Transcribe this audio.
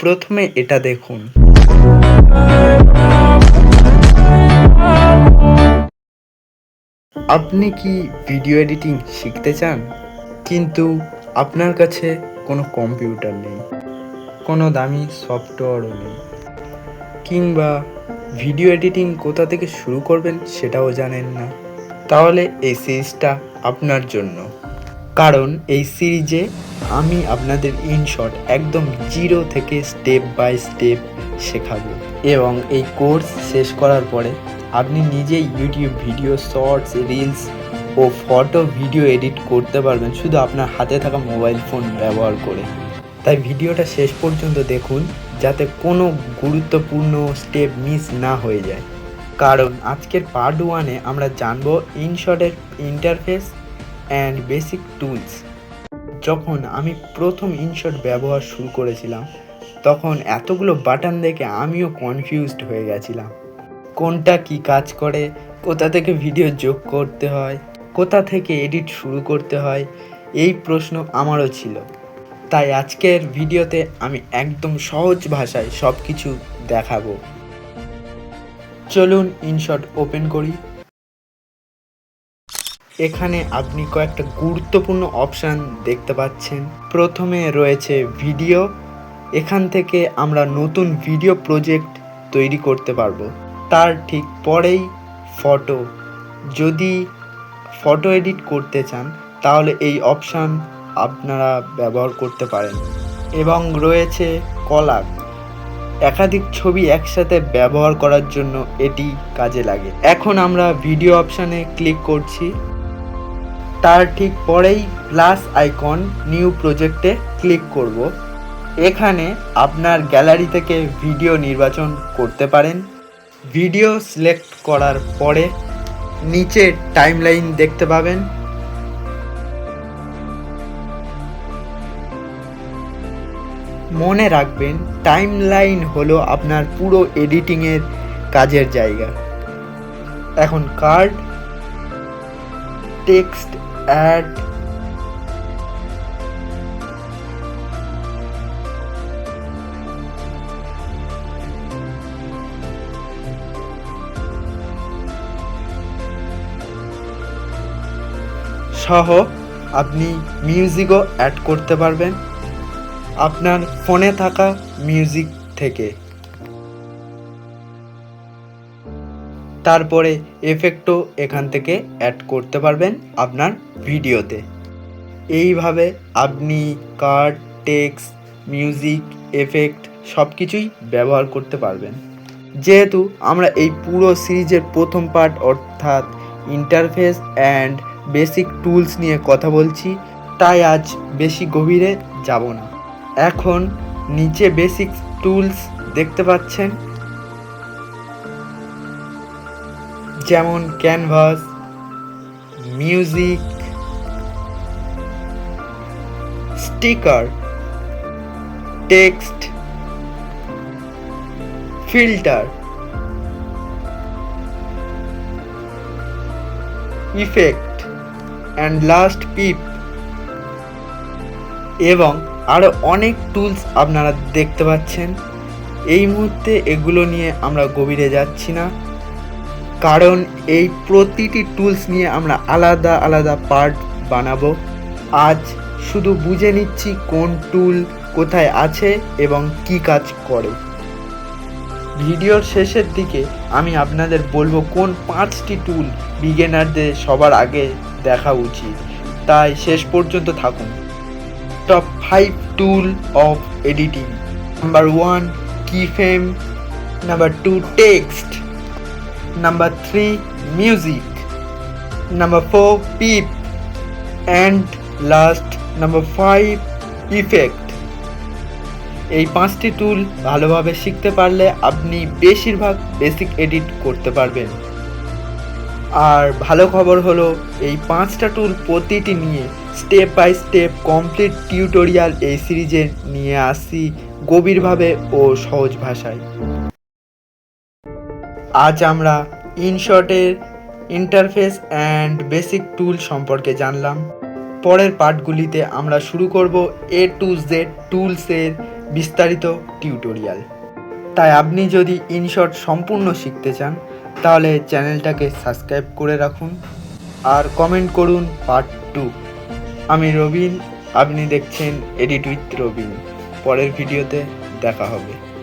প্রথমে এটা দেখুন। আপনি কি ভিডিও এডিটিং শিখতে চান, কিন্তু আপনার কাছে কোনো কম্পিউটার নেই, কোনো দামি সফটওয়্যারও নেই, কিংবা ভিডিও এডিটিং কোথা থেকে শুরু করবেন সেটাও জানেন না? তাহলে এই সিরিজটা আপনার জন্য। কারণ এই সিরিজে আমি আপনাদের ইনশর্ট একদম জিরো থেকে স্টেপ বাই স্টেপ শেখাবো, এবং এই কোর্স শেষ করার পরে আপনি নিজেই ইউটিউব ভিডিও, শর্টস, রিলস ও ফটো ভিডিও এডিট করতে পারবেন শুধু আপনার হাতে থাকা মোবাইল ফোন ব্যবহার করে। তাই ভিডিওটা শেষ পর্যন্ত দেখুন, যাতে কোনো গুরুত্বপূর্ণ স্টেপ মিস না হয়ে যায়। কারণ আজকের পার্ট 1-এ আমরা জানবো ইনশর্টের ইন্টারফেস অ্যান্ড বেসিক টুলস। যখন আমি প্রথম ইনশর্ট ব্যবহার শুরু করেছিলাম, তখন এতগুলো বাটন দেখে আমিও কনফিউজড হয়ে গেছিলাম। কোনটা কি কাজ করে, কোথা থেকে ভিডিও যোগ করতে হয়, কোথা থেকে এডিট শুরু করতে হয়, এই প্রশ্ন আমারও ছিল। তাই আজকের ভিডিওতে আমি একদম সহজ ভাষায় সব কিছু দেখাবো। চলুন ইনশর্ট ওপেন করি। এখানে আপনি কয়েকটা গুরুত্বপূর্ণ অপশান দেখতে পাচ্ছেন। প্রথমে রয়েছে ভিডিও। এখান থেকে আমরা নতুন ভিডিও প্রজেক্ট তৈরি করতে পারবো। তার ঠিক পরেই ফটো। যদি ফটো এডিট করতে চান তাহলে এই অপশান আপনারা ব্যবহার করতে পারেন। এবং রয়েছে কলার। একাধিক ছবি একসাথে ব্যবহার করার জন্য এটি কাজে লাগে। এখন আমরা ভিডিও অপশানে ক্লিক করছি। তার ঠিক পরেই প্লাস আইকন, নিউ প্রজেক্টে ক্লিক করব। এখানে আপনার গ্যালারি থেকে ভিডিও নির্বাচন করতে পারেন। ভিডিও সিলেক্ট করার পরে নিচে টাইমলাইন দেখতে পাবেন। মনে রাখবেন, টাইমলাইন হলো আপনার পুরো এডিটিংয়ের কাজের জায়গা। এখন কার্ড, টেক্সট অ্যাড, সহ আপনি মিউজিকও অ্যাড করতে পারবেন আপনার ফোনে থাকা মিউজিক থেকে। তারপরে এফেক্টও এখান থেকে অ্যাড করতে পারবেন আপনার ভিডিওতে। এইভাবে আপনি কার্ড, টেক্সট, মিউজিক, এফেক্ট সব কিছুই ব্যবহার করতে পারবেন। যেহেতু আমরা এই পুরো সিরিজের প্রথম পার্ট অর্থাৎ ইন্টারফেস অ্যান্ড বেসিক টুলস নিয়ে কথা বলছি, তাই আজ বেশি গভীরে যাব না। এখন নিচে বেসিক টুলস দেখতে পাচ্ছেন, যেমন canvas, music, sticker, text, filter, effect and last PIP, এবং আরও অনেক টুলস আপনারা দেখতে পাচ্ছেন। এই মুহূর্তে এগুলো নিয়ে আমরা গভীরে যাচ্ছি না, কারণ এই প্রতিটি টুলস নিয়ে আমরা আলাদা আলাদা পার্ট বানাবো। আজ শুধু বুঝে নিচ্ছি কোন টুল কোথায় আছে এবং কি কাজ করে। ভিডিওর শেষের দিকে আমি আপনাদের বলবো কোন 5টি টুল বিগিনারদের সবার আগে দেখা উচিত, তাই শেষ পর্যন্ত থাকুন। Top 5 tool of editing. Number 1 keyframe, number 2 text, number 3 music, number 4 PIP, and last number 5 effect. এই 5টি টুল ভালোভাবে শিখতে পারলে আপনি বেশিরভাগ বেসিক এডিট করতে পারবেন। আর ভালো খবর হলো, এই 5টা টুল প্রতিটি নিয়ে step by step complete tutorial এই সিরিজে নিয়ে আসি গভীরভাবে ও সহজ ভাষায়। আজ আমরা ইনশর্টের ইন্টারফেস অ্যান্ড বেসিক টুল সম্পর্কে জানলাম। পরের পার্টগুলিতে আমরা শুরু করব A to Z টুলসের বিস্তারিত টিউটোরিয়াল। তাই আপনি যদি ইনশট সম্পূর্ণ শিখতে চান তাহলে চ্যানেলটাকে সাবস্ক্রাইব করে রাখুন আর কমেন্ট করুন পার্ট 2। আমি রবিন, আপনি দেখছেন এডিট উইথ রবিন। পরের ভিডিওতে দেখা হবে।